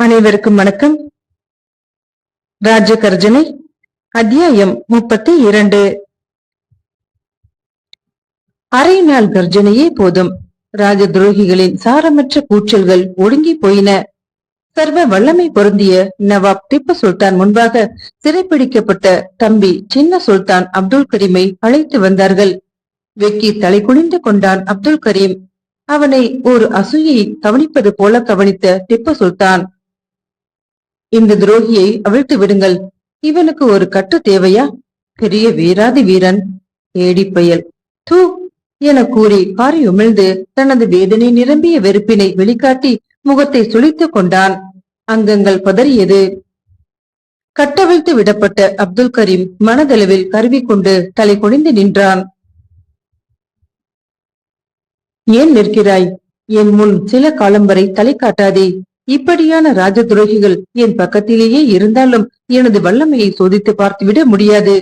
அனைவருக்கும் வணக்கம். ராஜகர்ஜனை அத்தியாயம் 32. அரை நாள் கர்ஜனையே போதும். ராஜ துரோகிகளின் சாரமற்ற கூச்சல்கள் ஒடுங்கி போயின. சர்வ வல்லமை பொருந்திய நவாப் திப்பு சுல்தான் முன்பாக சிறைப்பிடிக்கப்பட்ட தம்பி சின்ன சுல்தான் அப்துல் கரீமை அழைத்து வந்தார்கள். வெக்கி தலை குனிந்து கொண்டான் அப்துல் கரீம். அவனை ஒரு அசூயை கவனிப்பது போல கவனித்த திப்பு சுல்தான், இந்த துரோகியை அவிழ்த்து விடுங்கள். இவனுக்கு ஒரு கட்டு தேவையா? பெரிய வீராதி வீரன், ஏடி பயல், தூ என கூறி காரி உமிழ்ந்து தனது வேதனை நிரம்பிய வெறுப்பினை வெளிக்காட்டி முகத்தை சுளித்துக் கொண்டான். அங்கங்கள் பதறியது. கட்டவிழ்த்து விடப்பட்ட அப்துல் கரீம் மனதளவில் கருவி கொண்டு தலை குனிந்து நின்றான். ஏன் நிற்கிறாய்? என் முன் சில காலம் வரை தலை காட்டாதே. இப்படியான ராஜ துரோகிகள் என் பக்கத்திலேயே இருந்தாலும் எனது வல்லமையை சோதித்து பார்த்துவிட முடியாது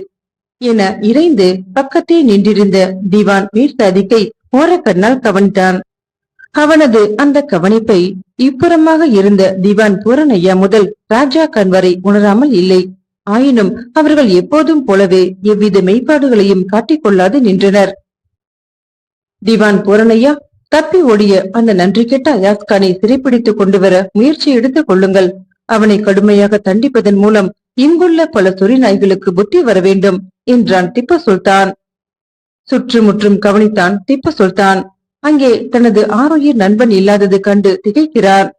என இறைந்து பக்கத்தே நின்றிருந்த திவான் மீர் சாதிக்கை ஓரக்கண்ணால் கவனித்தான். அவனது அந்த கவனிப்பை இப்புறமாக இருந்த திவான் பூரணையா முதல் ராஜா கான் வரை உணராமல் இல்லை. ஆயினும் அவர்கள் எப்போதும் போலவே எவ்வித மெய்ப்பாடுகளையும் காட்டிக்கொள்ளாது நின்றனர். திவான் பூரணையா, தப்பி ஓடிய அந்த நன்றி கெட்ட அயாஸ்கானை சிறைப்பிடித்துக் கொண்டு வர முயற்சி எடுத்துக் கொள்ளுங்கள். அவனை கடுமையாக தண்டிப்பதன் மூலம் இங்குள்ள பல சொறி நாய்களுக்கு புத்தி வர வேண்டும் என்றான் திப்பு சுல்தான். சுற்றுமுற்றும் கவனித்தான் திப்பு சுல்தான். அங்கே தனது ஆரோக்கிய நண்பன் இல்லாதது கண்டு திகைக்கிறார்.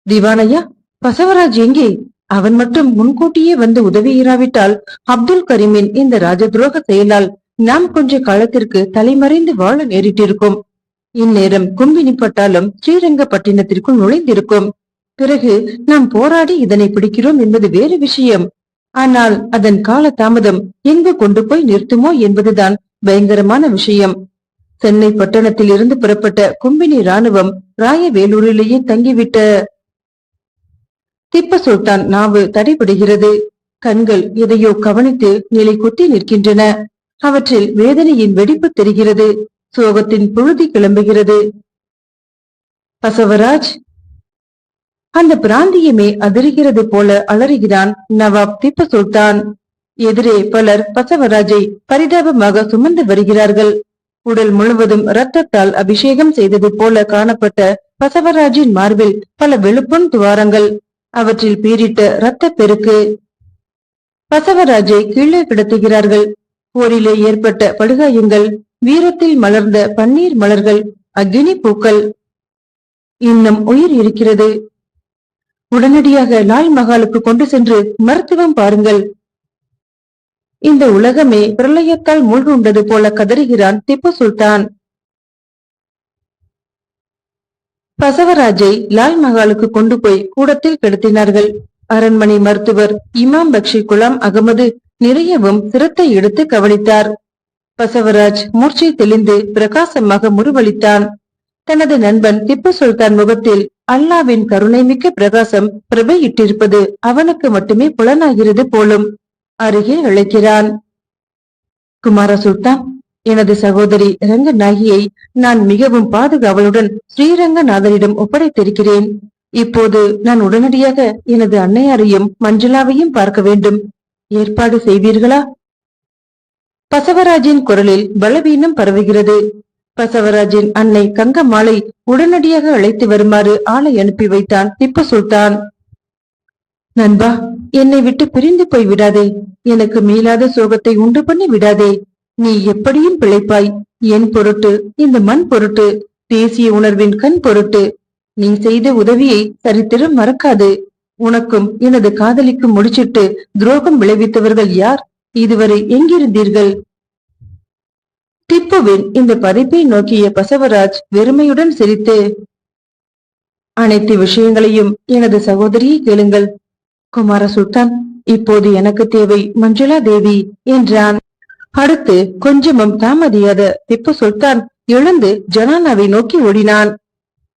திவானையா, பசவராஜ் எங்கே? அவன் மட்டும் முன்கூட்டியே வந்து உதவியிராவிட்டால் அப்துல் கரீமின் இந்த ராஜ துரோக செயலால் நாம் கொஞ்ச காலத்திற்கு தலைமறைந்து வாழ நேரிட்டிருக்கும். இந்நேரம் கும்பினிப்பட்டாலும் ஸ்ரீரங்கப்பட்டினத்திற்குள் நுழைந்திருக்கும். பிறகு நாம் போராடி இதனை பிடிக்கிறோம் என்பது வேறு விஷயம். ஆனால் அதன் கால தாமதம் எங்கு கொண்டு போய் நிறுத்துமோ என்பதுதான் பயங்கரமான விஷயம். சென்னை பட்டணத்தில் இருந்து புறப்பட்ட கும்பினி ராணுவம் ராயவேலூரிலேயே தங்கிவிட்ட திப்பு சுல்தான் நாவு தடைபடுகிறது. கண்கள் எதையோ கவனித்து நிலை குத்தி நிற்கின்றன. அவற்றில் வேதனையின் வெடிப்பு தெரிகிறது. சோகத்தின் புழுதி கிளம்புகிறது. பசவராஜ்! அந்த பிராந்தியமே அதிர்கிறது போல அலறுகிறான் நவாப் திப்பு சுல்தான். எதிரே பலர் பசவராஜை பரிதாபமாக சுமந்து வருகிறார்கள். உடல் முழுவதும் இரத்தத்தால் அபிஷேகம் செய்தது போல காணப்பட்ட பசவராஜின் மார்பில் பல வெளுப்பொன் துவாரங்கள். அவற்றில் பீரிட்ட இரத்த பெருக்கு. பசவராஜை கீழே கிடத்துகிறார்கள். போரிலே ஏற்பட்ட படுகாயங்கள், வீரத்தில் மலர்ந்த பன்னீர் மலர்கள், அக்னி பூக்கள். இன்னும் உயிர் இருக்கிறது. உடனடியாக லால் மகாலுக்கு கொண்டு சென்று மருத்துவம் பாருங்கள். இந்த உலகமே பிரளயத்தால் மூழ்குண்டது போல கதறுகிறான் திப்பு சுல்தான். பசவராஜை லால் மகாலுக்கு கொண்டு போய் கூடத்தில் கிடத்தினார்கள். அரண்மனை மருத்துவர் இமாம் பக்ஷி குலாம் அகமது நிறையவும் சிரத்தை எடுத்து கவனித்தார். பசவராஜ் மூர்ச்சை தெளிந்து பிரகாசமாக முருவளித்தான். தனது நண்பன் திப்பு சுல்தான் முகத்தில் அல்லாவின் கருணை மிக்க பிரகாசம் பிரபையிட்டிருப்பது அவனுக்கு மட்டுமே புலனாகிறது போலும். அருகே அழைக்கிறான். குமார சுல்தான், எனது சகோதரி ரங்கநாயகியை நான் மிகவும் பாதுகாவலுடன் ஸ்ரீரங்கநாதரிடம் ஒப்படைத்திருக்கிறேன். இப்போது நான் உடனடியாக எனது அன்னையாரையும் மஞ்சுளாவையும் பார்க்க வேண்டும். ஏற்பாடு செய்வீர்களா? பசவராஜின் குரலில் பலவீனம் பரவுகிறது. பசவராஜின் அன்னை கங்கம்மாளை உடனடியாக அழைத்து வருமாறு ஆளை அனுப்பி வைத்தான் திப்பு சுல்தான். நண்பா, என்னை விட்டு பிரிந்து போய் விடாதே. எனக்கு மீளாத சோகத்தை உண்டு பண்ணி விடாதே. நீ எப்படியும் பிழைப்பாய். என் பொருட்டு, இந்த மண் பொருட்டு, தேசிய உணர்வின் கண் பொருட்டு. நீ செய்த உதவியை சரித்திரம் மறக்காது. உனக்கும் எனது காதலிக்கும் முடிச்சிட்டு துரோகம் விளைவித்தவர்கள் யார்? இதுவரை எங்கிருந்தீர்கள்? திப்புவின் இந்த பதைப்பை நோக்கிய பசவராஜ் வெறுமையுடன் சிரித்து, அனைத்து விஷயங்களையும் எனது சகோதரியை கேளுங்கள் குமார சுல்தான். இப்போது எனக்கு தேவை மஞ்சுளா தேவி என்றான். அடுத்து கொஞ்சமும் தாமதியாத திப்பு சுல்தான் எழுந்து ஜனானாவை நோக்கி ஓடினான்.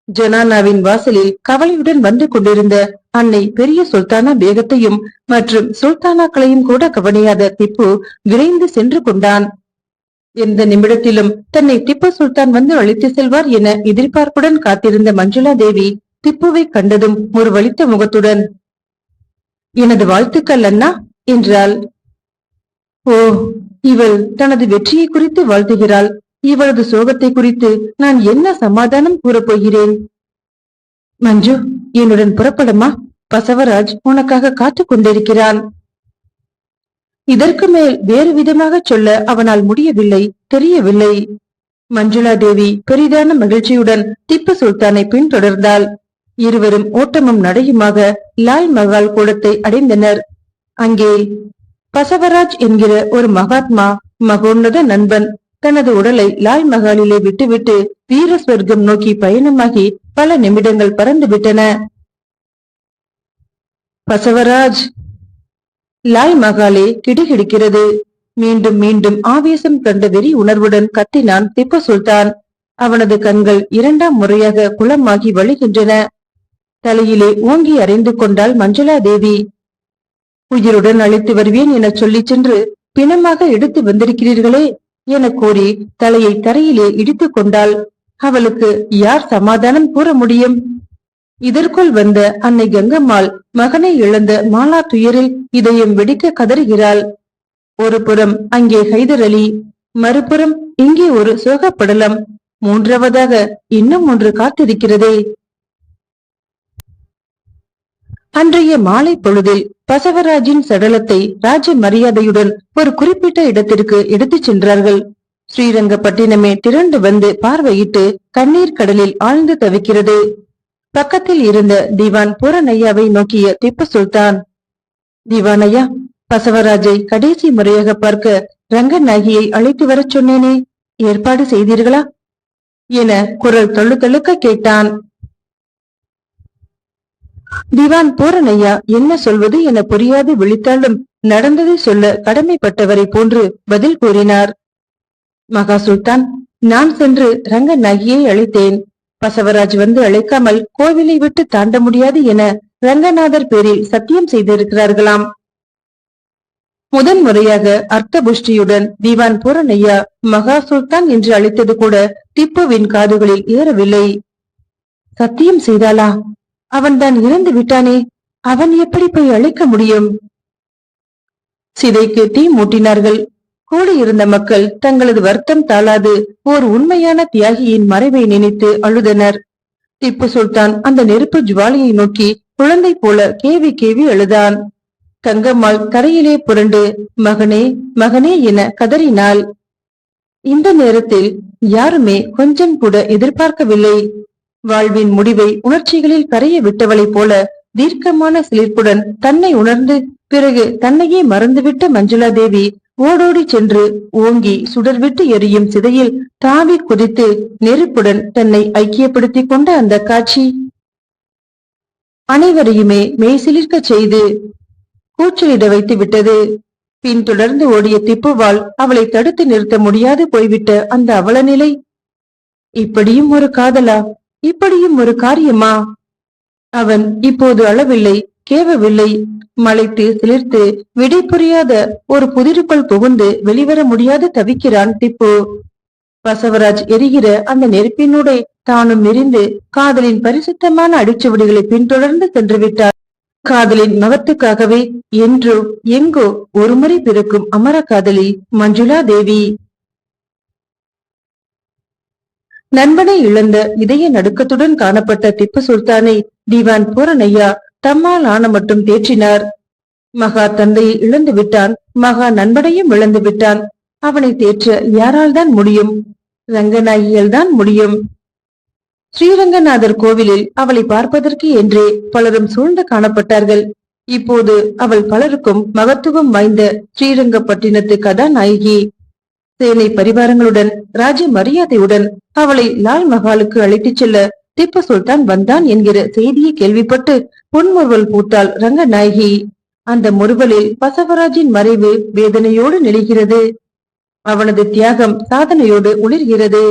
ஜனானாவின் வாசலில் கவலையுடன் வந்து கொண்டிருந்த அன்னை பெரிய சுல்தானா பேகத்தையும் மற்றும் சுல்தானாக்களையும் கூட கவனியாத திப்பு விரைந்து சென்று கொண்டான். எந்த நிமிடத்திலும் தன்னை திப்பு சுல்தான் வந்து அழைத்து செல்வார் என எதிர்பார்ப்புடன் காத்திருந்த மஞ்சுளா தேவி திப்புவை கண்டதும் ஒரு வலித்த முகத்துடன், எனது வாழ்த்துக்கள் அண்ணா என்றாள். ஓ, இவள் தனது வெற்றியை குறித்து வாழ்த்துகிறாள். இவளது சோகத்தை குறித்து நான் என்ன சமாதானம் கூறப்போகிறேன்? மஞ்சு, என்னுடன் புறப்படுமா? பசவராஜ் உனக்காக காத்துக் கொண்டிருக்கிறான். இதற்கு மேல் வேறு விதமாக சொல்ல அவனால் முடியவில்லை, தெரியவில்லை. மஞ்சுளா தேவி பெரிதான மகிழ்ச்சியுடன் திப்பு சுல்தானை பின்தொடர்ந்தாள். இருவரும் ஓட்டமும் நடையுமாக லால் மகால் கூடத்தை அடைந்தனர். அங்கே பசவராஜ் என்கிற ஒரு மகாத்மா, மகோன்னத நண்பன், தனது உடலை லால் மகாலிலே விட்டுவிட்டு வீர ஸ்வர்க்கம் நோக்கி பயணமாகி பல நிமிடங்கள் பறந்து விட்டன. பசவராஜ்! லால் மகாலே கிடுகிடுக்கிறது. மீண்டும் மீண்டும் ஆவேசம் கண்ட வெறி உணர்வுடன் கத்தினான் திப்பு சுல்தான். அவனது கண்கள் இரண்டாம் முறையாக குளமாகி வழிகின்றன. தலையிலே ஓங்கி அறைந்து கொண்டாள் மஞ்சுளா தேவி. உயிருடன் அழைத்து வருவேன் என சொல்லி சென்று பிணமாக எடுத்து வந்திருக்கிறீர்களே என கூறி தலையை தரையிலே இடித்துக் கொண்டாள். அவளுக்கு யார் சமாதானம் கூற முடியும்? இதற்குள் வந்த அன்னை கங்கம்மாள் மகனை இழந்த மாலா துயரில் இதயம் வெடிக்க கதறுகிறாள். ஒரு புறம் அங்கே ஹைதர் அலி, மறுபுறம் இங்கே ஒரு சோகப்படலம், மூன்றாவதாக இன்னும் ஒன்று காத்திருக்கிறதே. அன்றைய மாலை பொழுதில் பசவராஜின் சடலத்தை ராஜ மரியாதையுடன் ஒரு குறிப்பிட்ட இடத்திற்கு எடுத்துச் சென்றார்கள். ஸ்ரீரங்கப்பட்டினமே திரண்டு வந்து பார்வையிட்டு கண்ணீர் கடலில் ஆழ்ந்து தவிக்கிறது. பக்கத்தில் இருந்த திவான் பூரணையாவை நோக்கிய திப்பு சுல்தான், திவானையா, பசவராஜை கடைசி முறையாக பார்க்க ரங்கநாயகியை அழைத்து வரச் சொன்னேனே, ஏற்பாடு செய்தீர்களா என குரல் தொழு தொழுக்க கேட்டான். திவான் பூரணையா என்ன சொல்வது என புரியாது விழித்தாலும் நடந்ததை சொல்ல கடமைப்பட்டவரை போன்று பதில் கூறினார். மகா சுல்தான், நான் சென்று ரங்கநாயகியை அழைத்தேன். பசவராஜ் வந்து அழைக்காமல் கோவிலை விட்டு தாண்ட முடியாது என ரங்கநாதர் பேரில் சத்தியம் செய்திருக்கிறார்களாம். முதன் முறையாக அர்த்த புஷ்டியுடன் திவான் பூரணையா மகா சுல்தான் என்று அழைத்தது கூட திப்புவின் காதுகளில் ஏறவில்லை. சத்தியம் செய்தாளா? அவன்தான் இறந்து விட்டானே, அவன் எப்படி போய் அழைக்க முடியும்? சிதைக்கு தீ மூட்டினார்கள். கூடியிருந்த மக்கள் தங்களது வருத்தம் தாளாது ஓர் உண்மையான தியாகியின் மறைவை நினைத்து அழுதனர். திப்பு சுல்தான் அந்த நெருப்பு ஜுவாலியை நோக்கி குழந்தை போல கேவி கேவி அழுதான். கங்கம்மாள் தரையிலே புரண்டு மகனே மகனே என கதறினாள். இந்த நேரத்தில் யாருமே கொஞ்சம் கூட எதிர்பார்க்கவில்லை. வாழ்வின் முடிவை உணர்ச்சிகளில் கரைய விட்டவளைப் போல தீர்க்கமான சிலிர்ப்புடன் தன்னை உணர்ந்து பிறகு தன்னையே மறந்துவிட்ட மஞ்சுளா தேவி ஓடோடி சென்று ஓங்கி சுடர்விட்டு எரியும் சிதையில் தாவி குதித்து நெருப்புடன் தன்னை ஐக்கியப்படுத்திக் கொண்ட அந்த காட்சி அனைவரையுமே மெய்சிலிர்க்க செய்து கூச்சலிட வைத்து விட்டது. பின்தொடர்ந்து ஓடிய திப்புவால் அவளை தடுத்து நிறுத்த முடியாது போய்விட்ட அந்த அவல நிலை. இப்படியும் ஒரு காதலா, இப்படியும் ஒரு காரியமா? அவன் இப்போது அழவில்லை, கேவவில்லை. மலைத்து சிலிர்த்து விடை புரியாத ஒரு புதிருக்குள் புகுந்து வெளிவர முடியாது தவிக்கிறான் திப்பு. பசவராஜ் எரிகிற அந்த நெருப்பினூடே தானும் எரிந்து காதலின் பரிசுத்தமான அடிச்சுவடிகளை பின்தொடர்ந்து சென்று விட்டார். காதலின் மகத்துக்காகவே என்றோ எங்கோ ஒருமுறை பிறக்கும் அமர காதலி மஞ்சுளா தேவி. நண்பனை இழந்த இதய நடுக்கத்துடன் காணப்பட்ட திப்பு சுல்தானை திவான் பூரணையா தம்மால் ஆன மட்டும் தேற்றினார். மகா தந்தையை இழந்து விட்டான், மகா நண்பனையும் இழந்து விட்டான். அவனை தேற்ற யாரால் தான் முடியும்? ரங்கநாயகியால் தான் முடியும். ஸ்ரீரங்கநாதர் கோவிலில் அவளை பார்ப்பதற்கு என்றே பலரும் சூழ்ந்து காணப்பட்டார்கள். இப்போது அவள் பலருக்கும் மகத்துவம் வாய்ந்த ஸ்ரீரங்கப்பட்டினத்து கதாநாயகி. சேனை பரிவாரங்களுடன் ராஜ மரியாதையுடன் அவளை லால் மகாலுக்கு அழைத்துச் செல்ல திப்பு சுல்தான் வந்தான் என்கிற செய்தியை கேள்விப்பட்டு புன்முறுவல் பூத்தாள் ரங்கநாயகி. அந்த முறுவலில் பசவராஜின் மறைவு வேதனையோடு நெளிகிறது. அவனது தியாகம் சாதனையோடு ஒளிர்கிறது.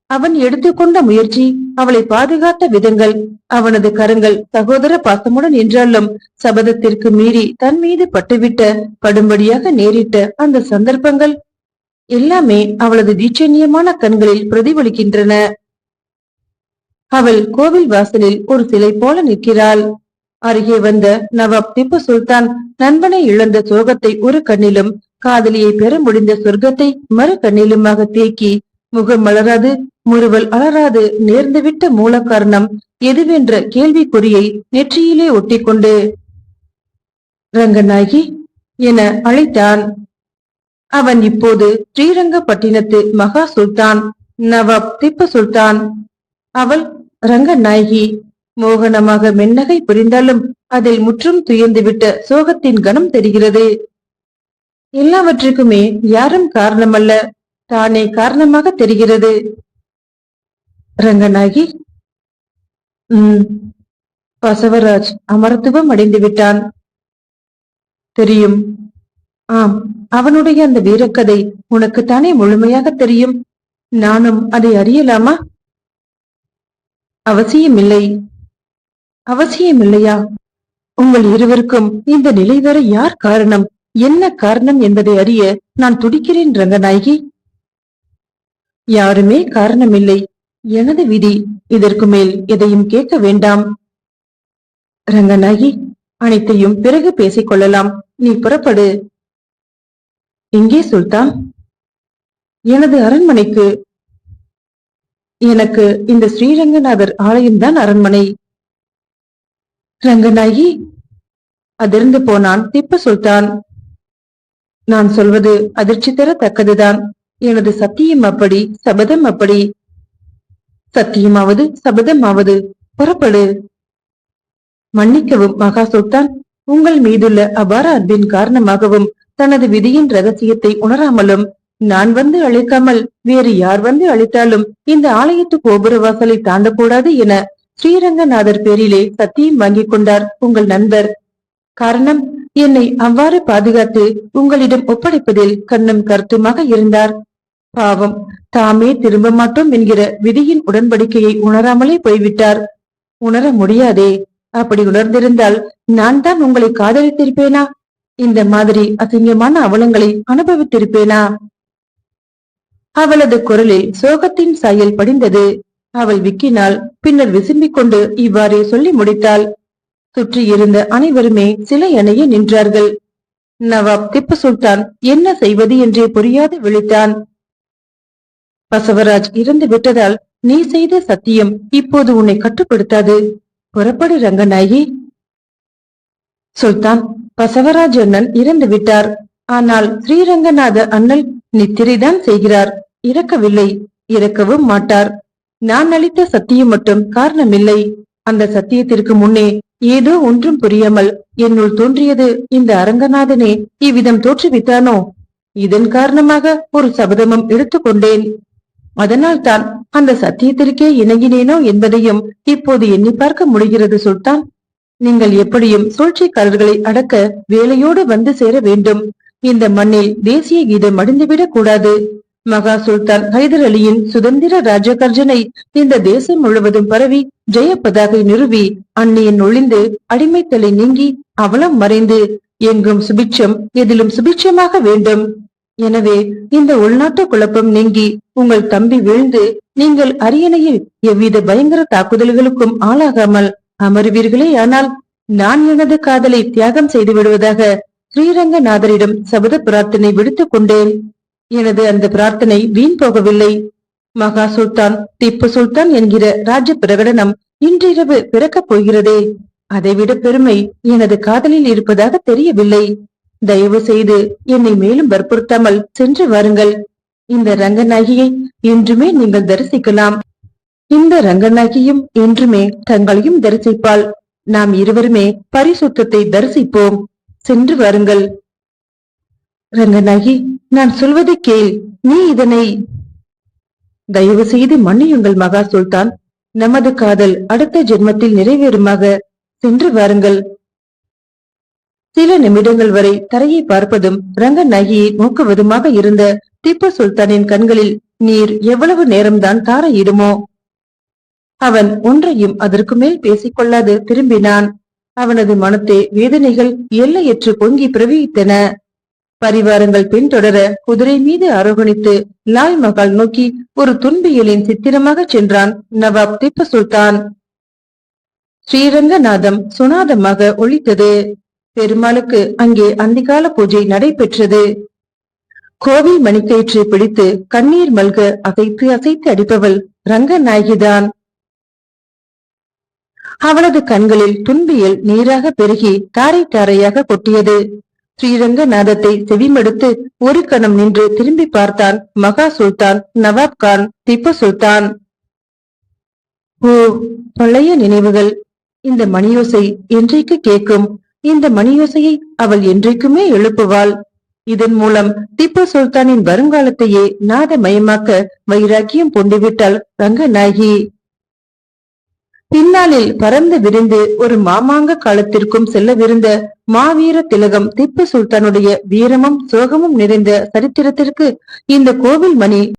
அவன் எடுத்துக்கொண்ட முயற்சி, அவளை பாதுகாத்த விதங்கள், அவனது கரங்கள் சகோதர பாசமுடன் என்றாலும் சபதத்திற்கு மீறி தன் மீது பட்டுவிட்ட படும்படியாக நேரிட்ட அந்த சந்தர்ப்பங்கள் எல்லாமே அவளது தீட்சண்யமான கண்களில் பிரதிபலிக்கின்றன. அவள் கோவில் வாசலில் ஒரு சிலை போல நிற்கிறாள். அருகே வந்த நவாப் திப்பு சுல்தான் நண்பனை இழந்த சோகத்தை ஒரு கண்ணிலும், காதலியை பெற முடிந்த சொர்க்கத்தை மறு கண்ணிலுமாக தேக்கி, முகம் மலராது முறுவல் அலராது நேர்ந்துவிட்ட மூல காரணம் எதுவென்ற கேள்விக்குறியை நெற்றியிலே ஒட்டிக்கொண்டு ரங்கநாயகி என அழைத்தான். அவன் இப்போது ஸ்ரீரங்கப்பட்டினத்து மகா சுல்தான் நவாப் திப்பு சுல்தான். அவள் ரங்கநாயகி. மோகனமாக மென்னகை புரிந்தாலும் அதில் முற்றும் துயர்ந்துவிட்ட சோகத்தின் கணம் தெரிகிறது. எல்லாவற்றுக்குமே யாரும் காரணமல்ல, தானே காரணமாக தெரிகிறது. ரங்கநாயகி. பசவராஜ் அமரத்துவம் அடைந்து விட்டான். தெரியும். ஆம், அவனுடைய அந்த வீரக்கதை உனக்குத்தானே முழுமையாக தெரியும். நானும் அதை அறியலாமா? அவசியமில்லை. அவசியமில்லையா? உங்கள் இருவருக்கும் இந்த நிலை வர யார் காரணம், என்ன காரணம் என்பதை அறிய நான் துடிக்கிறேன் ரங்கநாயகி. யாருமே காரணமில்லை, எனது விதி. இதற்கு மேல் எதையும் கேட்க வேண்டாம். ரங்கநாயகி, அனைத்தையும் பிறகு பேசிக் கொள்ளலாம். நீ புறப்படு. எங்கே சுல்தான்? எனது அரண்மனைக்கு. எனக்கு இந்த ஸ்ரீரங்கநாதர் ஆலயம்தான் அரண்மனை. ரங்கநாயகி. அதிர்ந்து போனான் திப்பு சுல்தான். நான் சொல்வது அதிர்ச்சி தரத்தக்கதுதான். எனது சத்தியம் அப்படி, சபதம் அப்படி. சத்தியமாவது சபதமாவது. புறப்படு. மன்னிக்கவும் மகா சுல்தான், உங்கள் மீதுள்ள அபார அன்பின் காரணமாகவும் தனது விதியின் ரகசியத்தை உணராமலும் நான் வந்து அழைக்காமல் வேறு யார் வந்து அழைத்தாலும் இந்த ஆலயத்து கோபுர வாசலை தாண்டக்கூடாது என ஸ்ரீரங்கநாதர் பேரிலே சத்தியம் வாங்கிக் கொண்டார் உங்கள் நண்பர். காரணம், என்னை அவ்வாறு பாதுகாத்து உங்களிடம் ஒப்படைப்பதில் கண்ணும் கருத்துமாக இருந்தார். பாவம், தாமே திரும்ப மாட்டோம் என்கிற விதியின் உடன்படிக்கையை உணராமலே போய்விட்டார். உணர முடியாதே. அப்படி உணர்ந்திருந்தால் நான் தான் உங்களை காதலித்திருப்பேனா? இந்த மாதிரி அசிங்கமான அவலங்களை அனுபவித்திருப்பேனா? அவளது குரலில் சோகத்தின் சாயல் படிந்தது. அவள் விக்கினாள். பின்னர் விசும்பிக் கொண்டு இவ்வாறே சொல்லி முடித்தாள். சுற்றி இருந்த அனைவருமே சிலை அணைய நின்றார்கள். நவாப் திப்பு சுல்தான் என்ன செய்வது என்றே புரியாது விழித்தான். பசவராஜ் இறந்து விட்டதால் நீ செய்த சத்தியம் இப்போது உன்னை கட்டுப்படுத்தாது. புறப்படு ரங்கநாயகி. சுல்தான், பசவராஜ் அண்ணன் இறந்து விட்டார். ஆனால் ஸ்ரீரங்கநாத அண்ணல் நித்திரைதான் செய்கிறார். இறக்கவில்லை, இறக்கவும் மாட்டார். நான் அளித்த சத்தியம் மட்டும் காரணமில்லை. அந்த சத்தியத்திற்கு முன்னே ஏதோ ஒன்றும் புரியாமல் என்னுள் தோன்றியது இந்த அரங்கநாதனே இவ்விதம் தோற்றுவித்தானோ? இதன் காரணமாக ஒரு சபதமும் எடுத்துக்கொண்டேன். அதனால் தான் அந்த சத்தியத்திற்கே இணங்கினேனோ என்பதையும் இப்போது எண்ணி பார்க்க முடிகிறது சுல்தான். நீங்கள் எப்படியும் சூழ்ச்சிக்காரர்களை அடக்க வேலையோடு வந்து சேர வேண்டும். இந்த மண்ணில் தேசிய கீதம் அடிந்துவிடக் கூடாது. மகா சுல்தான் ஹைதர் அலியின் சுதந்திர ராஜகர்ஜனை இந்த தேசம் முழுவதும் பரவி ஜெயப்பதாகை நிறுவி அந்நியன் ஒளிந்து அடிமைத்தலை நீங்கி அவலம் மறைந்து எங்கும் சுபிட்சம், எதிலும் சுபிட்சமாக வேண்டும். எனவே இந்த உள்நாட்டு குழப்பம் நீங்கி உங்கள் தம்பி வீழ்ந்து நீங்கள் அரியணையில் எவ்வித பயங்கர தாக்குதல்களுக்கும் ஆளாகாமல் அமருவீர்களே. ஆனால் நான் எனது காதலை தியாகம் செய்து விடுவதாக ஸ்ரீரங்கநாதரிடம் சபத பிரார்த்தனை விடுத்துக் கொண்டேன். எனது அந்த பிரார்த்தனை வீண் போகவில்லை. மகா சுல்தான் திப்பு சுல்தான் என்கிற ராஜ பிரகடனம் இன்றிரவு பிறக்கப் போகிறதே. அதைவிட பெருமை எனது காதலில் இருப்பதாக தெரியவில்லை. தயவு செய்து என்னை மேலும் வற்புறுத்தாமல் சென்று வாருங்கள். இந்த ரங்கநாயகியை என்றுமே நீங்கள் தரிசிக்கலாம். இந்த ரங்கநாயகியும் என்றுமே தங்களையும் தரிசிப்பாள். நாம் இருவருமே பரிசுத்தத்தை தரிசிப்போம். சென்று வாருங்கள். ரங்கநாயகி, நான் சொல்வதை கேள். நீ இதனை தயவு செய்து மன்னியுங்கள் மகா சுல்தான். நமது காதல் அடுத்த ஜென்மத்தில் நிறைவேறுமாக. சென்று வாருங்கள். சில நிமிடங்கள் வரை தரையை பார்ப்பதும் ரங்கநாயகியை நோக்குவதுமாக இருந்த திப்பு சுல்தானின் கண்களில் நீர் எவ்வளவு நேரம்தான் தாரையிடுமோ? அவன் ஒன்றையும் அதற்கு மேல் பேசிக்கொள்ளாது திரும்பினான். அவனது மனத்தே வேதனைகள் எல்லையற்று பொங்கி பிரவகித்தன. பரிவாரங்கள் பின்தொடர குதிரை மீது ஆரோகணித்து லால் மகால் நோக்கி ஒரு துன்பியலின் சித்திரமாக சென்றான் நவாப் திப்பு சுல்தான். ஸ்ரீரங்கநாதம் சுனாதமாக ஒலித்தது. பெருமாளுக்கு அங்கே அந்திகால பூஜை நடைபெற்றது. கோவில் மணிக்கயிற்றை பிடித்து கண்ணீர் மல்க அசைத்து அசைத்து அடிப்பவள் ரங்கநாயகிதான். அவளது கண்களில் துன்பியல் நீராக பெருகி தாரை தாரையாக கொட்டியது. ஸ்ரீரங்கநாதத்தை செவிமடுத்து ஒரு கணம் நின்று திரும்பி பார்த்தான் மகா சுல்தான் நவாப் கான் திப்பு சுல்தான். ஓ, பழைய நினைவுகள். இந்த மணியோசை என்றைக்கு கேட்கும்? இந்த மணியோசையை அவள் என்றைக்குமே எழுப்புவாள். இதன் மூலம் திப்பு சுல்தானின் வருங்காலத்தையே நாதமயமாக்க வைராக்கியம் பொண்டிவிட்டாள் ரங்கநாயகி. பின்னாளில் பறந்து விரிந்து ஒரு மாமாங்க காலத்திற்கும் செல்லவிருந்த மாவீர திலகம் திப்பு சுல்தானுடைய வீரமும் சோகமும் நிறைந்த சரித்திரத்திற்கு இந்த கோவில் மணி